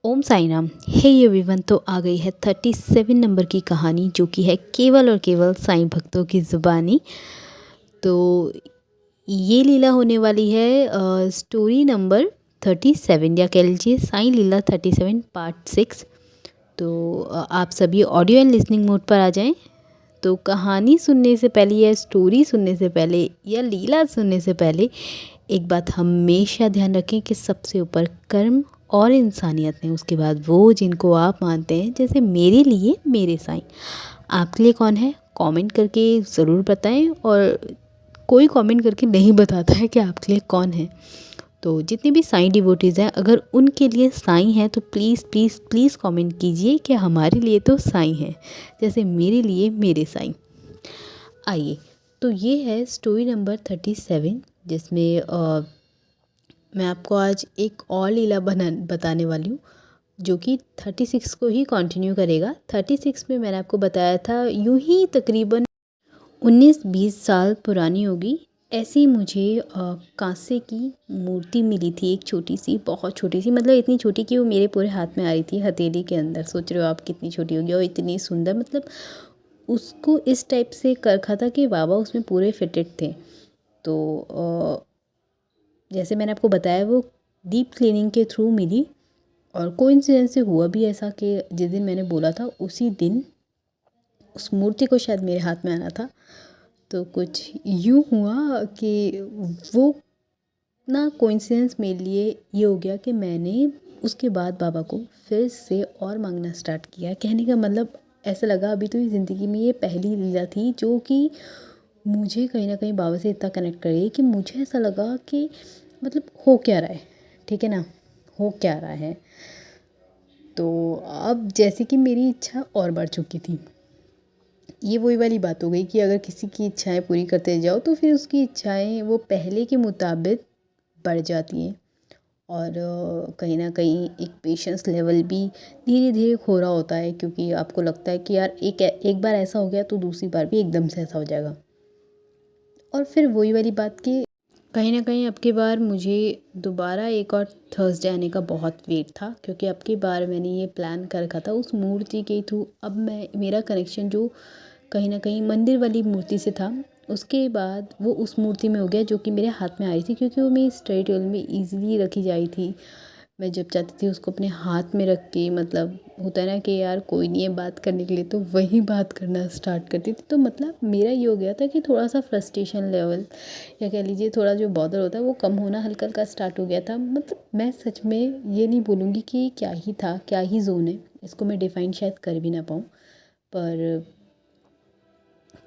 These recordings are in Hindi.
ओम साई राम। हे एवरीवन, तो आ गई है 37 नंबर की कहानी, जो कि है केवल और केवल साईं भक्तों की ज़ुबानी। तो ये लीला होने वाली है स्टोरी नंबर 37, या कह लीजिए साईं लीला 37 पार्ट 6। तो आप सभी ऑडियो एंड लिसनिंग मोड पर आ जाएं। तो कहानी सुनने से पहले या स्टोरी सुनने से पहले या लीला सुनने से पहले एक बात हमेशा ध्यान रखें कि सबसे ऊपर कर्म और इंसानियत है। उसके बाद वो जिनको आप मानते हैं, जैसे मेरे लिए मेरे साईं। आपके लिए कौन है? कमेंट करके ज़रूर बताएं। और कोई कमेंट करके नहीं बताता है कि आपके लिए कौन है। तो जितने भी साईं डिवोटीज़ हैं, अगर उनके लिए साईं हैं तो प्लीज़ प्लीज़ प्लीज़ कमेंट कीजिए कि हमारे लिए तो साईं हैं, जैसे मेरे लिए मेरे साईं। आइए, तो ये है स्टोरी नंबर 37, जिसमें मैं आपको आज एक और लीला बताने वाली हूँ, जो कि 36 को ही कंटिन्यू करेगा। 36 में मैंने आपको बताया था, यूं ही तकरीबन 19-20 साल पुरानी होगी। ऐसी मुझे कांसे की मूर्ति मिली थी, एक छोटी सी, बहुत छोटी सी, मतलब इतनी छोटी कि वो मेरे पूरे हाथ में आ रही थी, हथेली के अंदर। सोच रहे हो आप कितनी छोटी होगी, और इतनी सुंदर, मतलब उसको इस टाइप से कर रखा था कि बाबा उसमें पूरे फिटेड थे। तो जैसे मैंने आपको बताया, वो डीप क्लीनिंग के थ्रू मिली। और कोइंसिडेंस से हुआ भी ऐसा कि जिस दिन मैंने बोला था उसी दिन उस मूर्ति को शायद मेरे हाथ में आना था। तो कुछ यूँ हुआ कि वो ना कोइंसिडेंस मेरे लिए ये हो गया कि मैंने उसके बाद बाबा को फिर से और मांगना स्टार्ट किया। कहने का मतलब ऐसा लगा अभी तो ज़िंदगी में ये पहली लीला थी जो कि मुझे कहीं ना कहीं बाबा से इतना कनेक्ट कर गई कि मुझे ऐसा लगा कि मतलब हो क्या रहा है, ठीक है ना, हो क्या रहा है। तो अब जैसे कि मेरी इच्छा और बढ़ चुकी थी। ये वही वाली बात हो गई कि अगर किसी की इच्छाएं पूरी करते जाओ तो फिर उसकी इच्छाएं वो पहले के मुताबिक बढ़ जाती हैं। और कहीं ना कहीं एक पेशेंस लेवल भी धीरे धीरे खो रहा होता है, क्योंकि आपको लगता है कि यार एक बार ऐसा हो गया तो दूसरी बार भी एकदम से ऐसा हो जाएगा। और फिर वही वाली बात कि कहीं ना कहीं अब की बार मुझे दोबारा एक और थर्सडे आने का बहुत वेट था, क्योंकि अब की बार मैंने ये प्लान कर रखा था उस मूर्ति के थ्रू। अब मेरा कनेक्शन जो कहीं ना कहीं मंदिर वाली मूर्ति से था, उसके बाद वो उस मूर्ति में हो गया जो कि मेरे हाथ में आई थी, क्योंकि वो मेरी स्टडी टेबल में ईज़िली रखी जाई थी। मैं जब चाहती थी उसको अपने हाथ में रख के, मतलब होता है ना कि यार कोई नहीं है बात करने के लिए, तो वही बात करना स्टार्ट करती थी। तो मतलब मेरा ये हो गया था कि थोड़ा सा फ्रस्ट्रेशन लेवल, या कह लीजिए थोड़ा जो बॉदर होता है, वो कम होना हल्का हल्का स्टार्ट हो गया था। मतलब मैं सच में ये नहीं बोलूँगी कि क्या ही था, क्या ही जोन है, इसको मैं डिफ़ाइन शायद कर भी ना पाऊँ। पर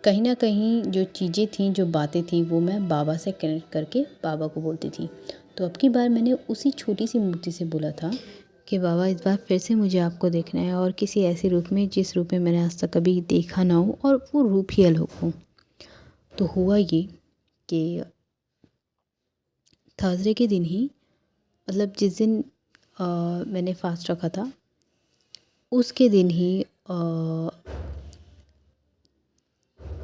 कहीं ना कहीं जो चीज़ें थीं, जो बातें थीं, वो मैं बाबा से कनेक्ट करके बाबा को बोलती थी। तो अब की बार मैंने उसी छोटी सी मूर्ति से बोला था कि बाबा, इस बार फिर से मुझे आपको देखना है, और किसी ऐसे रूप में जिस रूप में मैंने आज तक कभी देखा ना हो, और वो रूप ही अलग हो। तो हुआ ये कि थर्सडे के दिन ही, मतलब जिस दिन मैंने फास्ट रखा था, उसके दिन ही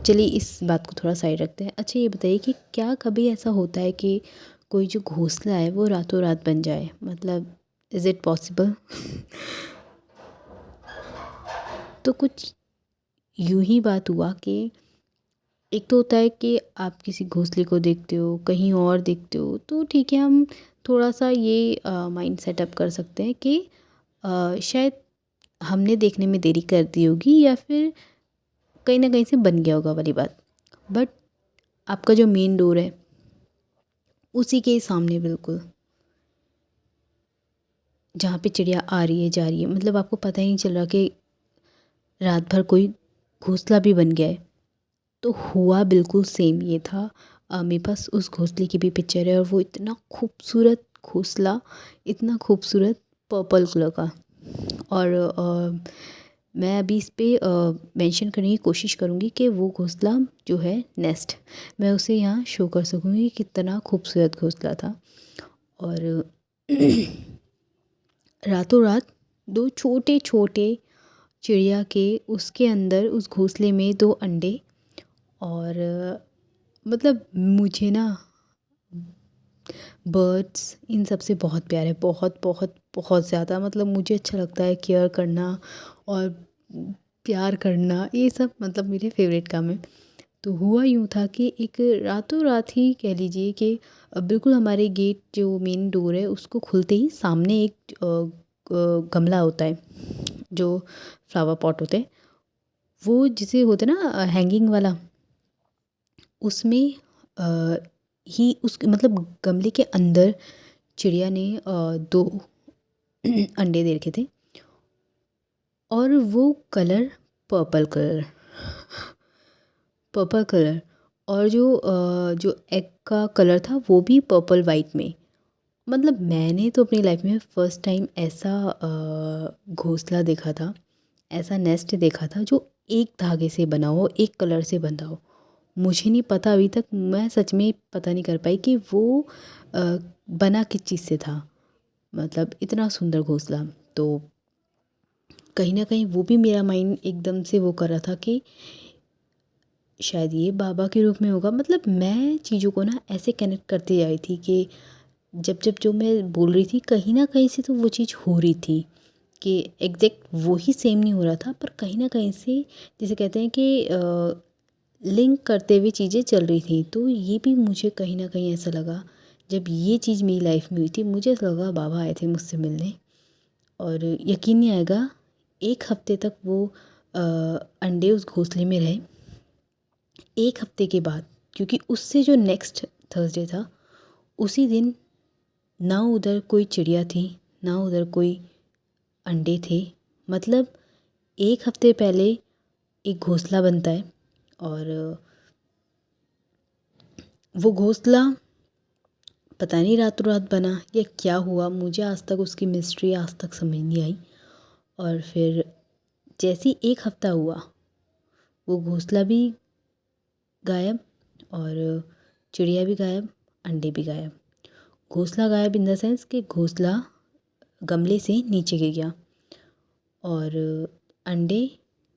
चलिए इस बात को थोड़ा साइड रखते हैं। अच्छा, ये बताइए कि क्या कभी ऐसा होता है कि कोई जो घोंसला है वो रातों रात बन जाए? मतलब इज़ इट पॉसिबल? तो कुछ यूं ही बात हुआ कि एक तो होता है कि आप किसी घोंसले को देखते हो, कहीं और देखते हो, तो ठीक है, हम थोड़ा सा ये माइंड सेटअप कर सकते हैं कि शायद हमने देखने में देरी कर दी होगी, या फिर कहीं ना कहीं से बन गया होगा वाली बात। बट आपका जो मेन डोर है उसी के सामने, बिल्कुल जहाँ पे चिड़िया आ रही है जा रही है, मतलब आपको पता ही नहीं चल रहा कि रात भर कोई घोंसला भी बन गया है। तो हुआ बिल्कुल सेम ये था। मेरे पास उस घोंसले की भी पिक्चर है, और वो इतना खूबसूरत घोंसला, इतना खूबसूरत पर्पल कलर का। और मैं अभी इस पे मेंशन करने की कोशिश करूँगी कि वो घोंसला जो है नेस्ट, मैं उसे यहाँ शो कर सकूँगी कितना खूबसूरत घोंसला था। और रातों रात दो छोटे छोटे चिड़िया के उसके अंदर, उस घोंसले में 2 अंडे। और मतलब मुझे ना बर्ड्स इन सब से बहुत प्यार है, बहुत बहुत बहुत ज़्यादा, मतलब मुझे अच्छा लगता है केयर करना और प्यार करना, ये सब मतलब मेरे फेवरेट काम है। तो हुआ यूँ था कि एक रातों रात ही कह लीजिए कि बिल्कुल हमारे गेट जो मेन डोर है उसको खुलते ही सामने एक गमला होता है, जो फ्लावर पॉट होते हैं, वो जिसे होता है ना हैंगिंग वाला, उसमें अ, ही उस मतलब गमले के अंदर चिड़िया ने 2 अंडे दे रखे थे, और वो colour purple colour, purple colour, और जो एग का कलर था वो भी पर्पल वाइट में। मतलब मैंने तो अपनी लाइफ में फ़र्स्ट टाइम ऐसा घोंसला देखा था, ऐसा नेस्ट देखा था जो एक धागे से बना हो, एक कलर से बंधा हो। मुझे नहीं पता, अभी तक मैं सच में पता नहीं कर पाई कि वो बना किस चीज़ से था। मतलब इतना सुंदर घोंसला। तो कहीं न कहीं वो भी मेरा माइंड एकदम से वो कर रहा था कि शायद ये बाबा के रूप में होगा। मतलब मैं चीज़ों को ना ऐसे कनेक्ट करती जा रही थी कि जब जब जो मैं बोल रही थी कहीं न कहीं से तो वो चीज़ हो रही थी, कि एग्ज़ैक्ट वो ही सेम नहीं हो रहा था, पर कहीं न कहीं से जिसे कहते हैं कि लिंक करते हुए चीज़ें चल रही थी। तो ये भी मुझे कहीं न कहीं ऐसा लगा, जब ये चीज़ मेरी लाइफ में हुई थी मुझे ऐसा लगा बाबा आए थे मुझसे मिलने। और यकीन नहीं आएगा, 1 हफ़्ते तक वो अंडे उस घोंसले में रहे। 1 हफ़्ते के बाद, क्योंकि उससे जो नेक्स्ट थर्सडे था, उसी दिन ना उधर कोई चिड़िया थी, ना उधर कोई अंडे थे। मतलब 1 हफ़्ते पहले एक घोंसला बनता है, और वो घोंसला पता नहीं रातों रात बना या क्या हुआ, मुझे आज तक उसकी मिस्ट्री आज तक समझ नहीं आई। और फिर जैसे ही 1 हफ़्ता हुआ, वो घोंसला भी गायब, और चिड़िया भी गायब, अंडे भी गायब। घोंसला गायब इन द सेंस कि घोंसला गमले से नीचे गिर गया, और अंडे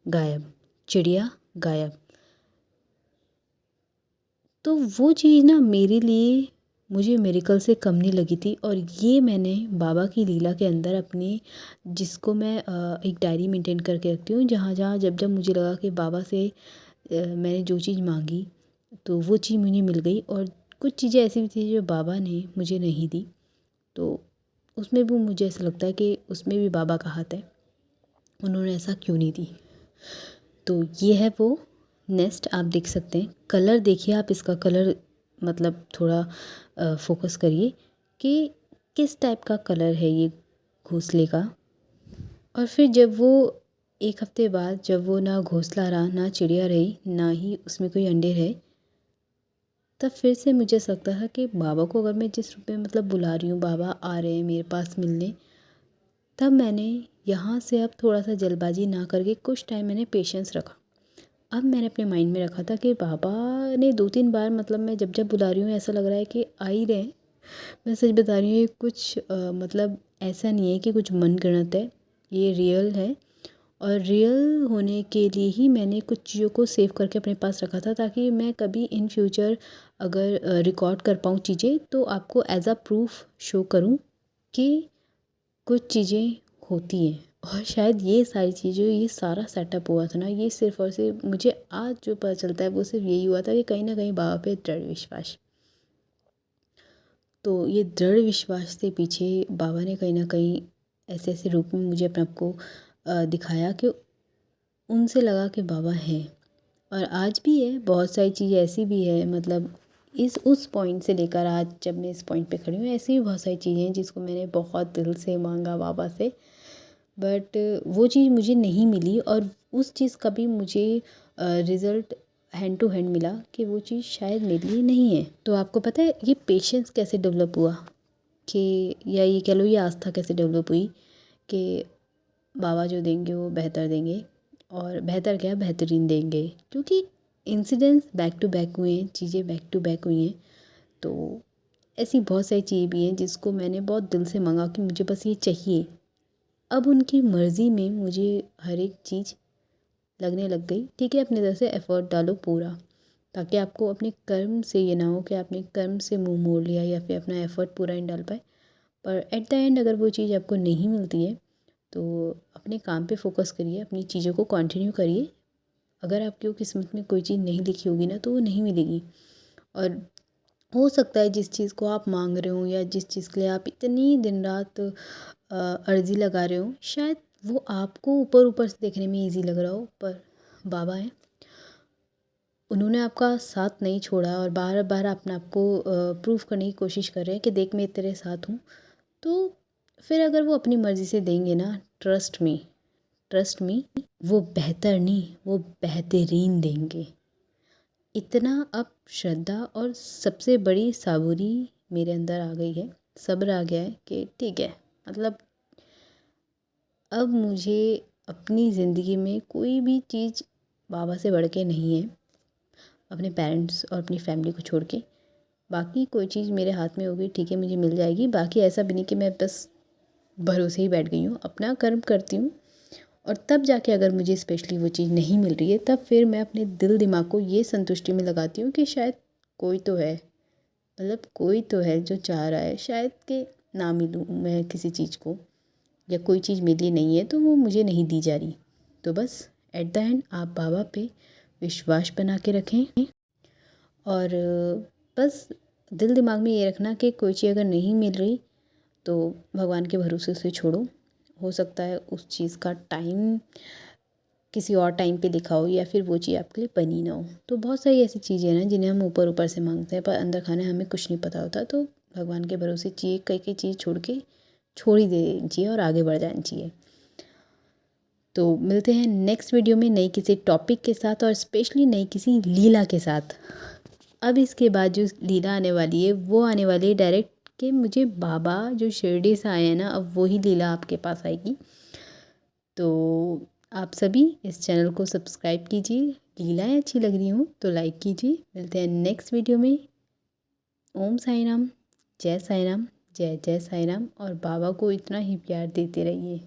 गायब, चिड़िया गायब। तो वो चीज़ ना मेरे लिए, मुझे मिरेकल से कम नहीं लगी थी। और ये मैंने बाबा की लीला के अंदर अपनी, जिसको मैं एक डायरी मेंटेन करके रखती हूँ, जहाँ जहाँ जब जब मुझे लगा कि बाबा से मैंने जो चीज़ मांगी तो वो चीज़ मुझे मिल गई। और कुछ चीज़ें ऐसी भी थी जो बाबा ने मुझे नहीं दी, तो उसमें भी मुझे ऐसा लगता है कि उसमें भी बाबा का हाथ है, उन्होंने ऐसा क्यों नहीं दी। तो ये है वो नेस्ट, आप देख सकते हैं। कलर देखिए आप, इसका कलर मतलब थोड़ा फोकस करिए कि किस टाइप का कलर है ये घोंसले का। और फिर जब वो 1 हफ़्ते बाद, जब वो ना घोंसला रहा, ना चिड़िया रही, ना ही उसमें कोई अंडे रहे, तब फिर से मुझे ऐसा लगता था कि बाबा को अगर मैं जिस रूप में मतलब बुला रही हूँ, बाबा आ रहे हैं मेरे पास मिलने, तब मैंने यहाँ से अब थोड़ा सा जल्दबाजी ना करके कुछ टाइम मैंने पेशेंस रखा। अब मैंने अपने माइंड में रखा था कि बाबा ने 2-3 बार, मतलब मैं जब जब बुला रही हूँ ऐसा लग रहा है कि आ ही रहे हैं। मैं सच बता रही हूँ, ये कुछ मतलब ऐसा नहीं है कि कुछ मनगढ़ंत है, ये रियल है। और रियल होने के लिए ही मैंने कुछ चीज़ों को सेव करके अपने पास रखा था, ताकि मैं कभी इन फ्यूचर अगर रिकॉर्ड कर पाऊँ चीज़ें, तो आपको एज अ प्रूफ शो करूँ कि कुछ चीज़ें होती हैं। और शायद ये सारी चीज़ें, ये सारा सेटअप हुआ था ना, ये सिर्फ़ और सिर्फ मुझे आज जो पता चलता है वो सिर्फ यही हुआ था कि कहीं ना कहीं बाबा पे दृढ़ विश्वास। तो ये दृढ़ विश्वास से पीछे बाबा ने कहीं ना कहीं ऐसे ऐसे रूप में मुझे अपने आप को दिखाया कि उनसे लगा कि बाबा हैं। और आज भी है, बहुत सारी चीज़ें ऐसी भी है, मतलब इस उस पॉइंट से लेकर आज जब मैं इस पॉइंट पे खड़ी हूँ, ऐसी भी बहुत सारी चीज़ें हैं जिसको मैंने बहुत दिल से मांगा बाबा से, बट वो चीज़ मुझे नहीं मिली। और उस चीज़ का भी मुझे रिज़ल्ट हैंड टू हैंड मिला कि वो चीज़ शायद मेरे लिए नहीं है। तो आपको पता है ये पेशेंस कैसे डेवलप हुआ, कि या ये कह लो ये आस्था कैसे डेवलप हुई कि बाबा जो देंगे वो बेहतर देंगे, और बेहतर क्या, बेहतरीन देंगे। क्योंकि इंसिडेंट्स बैक टू बैक हुए हैं, चीज़ें बैक टू बैक हुई हैं। तो ऐसी बहुत सारी चीज़ें भी हैं जिसको मैंने बहुत दिल से मांगा कि मुझे बस ये चाहिए। अब उनकी मर्ज़ी में मुझे हर एक चीज़ लगने लग गई। ठीक है, अपनी तरफ से एफ़र्ट डालो पूरा, ताकि आपको अपने कर्म से ये ना हो कि आपने कर्म से मुंह मोड़ लिया या फिर अपना एफ़र्ट पूरा नहीं डाल पाए। पर एट द एंड अगर वो चीज़ आपको नहीं मिलती है तो अपने काम पे फोकस करिए, अपनी चीज़ों को कंटिन्यू करिए। अगर आपकी किस्मत में कोई चीज़ नहीं लिखी होगी ना तो वो नहीं मिलेगी। और हो सकता है जिस चीज़ को आप मांग रहे हो या जिस चीज़ के लिए आप इतनी दिन रात अर्जी लगा रहे हो, शायद वो आपको ऊपर ऊपर से देखने में इजी लग रहा हो, पर बाबा हैं, उन्होंने आपका साथ नहीं छोड़ा और बार बार अपने आप को प्रूव करने की कोशिश कर रहे हैं कि देख मैं तेरे साथ हूँ। तो फिर अगर वो अपनी मर्ज़ी से देंगे ना, ट्रस्ट मी वो बेहतर नहीं, वो बेहतरीन देंगे। इतना अब श्रद्धा और सबसे बड़ी साबुरी मेरे अंदर आ गई है, सब्र आ गया है कि ठीक है, मतलब अब मुझे अपनी ज़िंदगी में कोई भी चीज़ बाबा से बढ़ के नहीं है, अपने पेरेंट्स और अपनी फैमिली को छोड़ के। बाकी कोई चीज़ मेरे हाथ में होगी ठीक है, मुझे मिल जाएगी। बाकी ऐसा भी नहीं कि मैं बस भरोसे ही बैठ गई हूँ, अपना कर्म करती हूँ और तब जाके अगर मुझे स्पेशली वो चीज़ नहीं मिल रही है तब फिर मैं अपने दिल दिमाग को ये संतुष्टि में लगाती हूँ कि शायद कोई तो है, मतलब कोई तो है जो चाह रहा है शायद कि ना मिलूँ मैं किसी चीज़ को, या कोई चीज़ मेरे लिए नहीं है तो वो मुझे नहीं दी जा रही। तो बस एट द एंड आप बाबा पे विश्वास बना के रखें और बस दिल दिमाग में ये रखना कि कोई चीज़ अगर नहीं मिल रही तो भगवान के भरोसे से छोड़ो। हो सकता है उस चीज़ का टाइम किसी और टाइम पे लिखा हो या फिर वो चीज़ आपके लिए बनी ना हो। तो बहुत सारी ऐसी चीज़ें हैं ना जिन्हें हम ऊपर ऊपर से मांगते हैं पर अंदर खाने हमें कुछ नहीं पता होता। तो भगवान के भरोसे चीज़ कई कई चीज़ छोड़ ही देनी चाहिए और आगे बढ़ जानी चाहिए। तो मिलते हैं नेक्स्ट वीडियो में नई किसी टॉपिक के साथ और स्पेशली नई किसी लीला के साथ। अब इसके बाद जो लीला आने वाली है वो आने वाली है डायरेक्ट कि मुझे बाबा जो शिरडी से आए हैं ना, अब वही लीला आपके पास आएगी। तो आप सभी इस चैनल को सब्सक्राइब कीजिए, लीलाएँ अच्छी लग रही हों तो लाइक कीजिए। मिलते हैं नेक्स्ट वीडियो में। ओम साई राम, जय साई राम, जय जय साई राम और बाबा को इतना ही प्यार देते रहिए।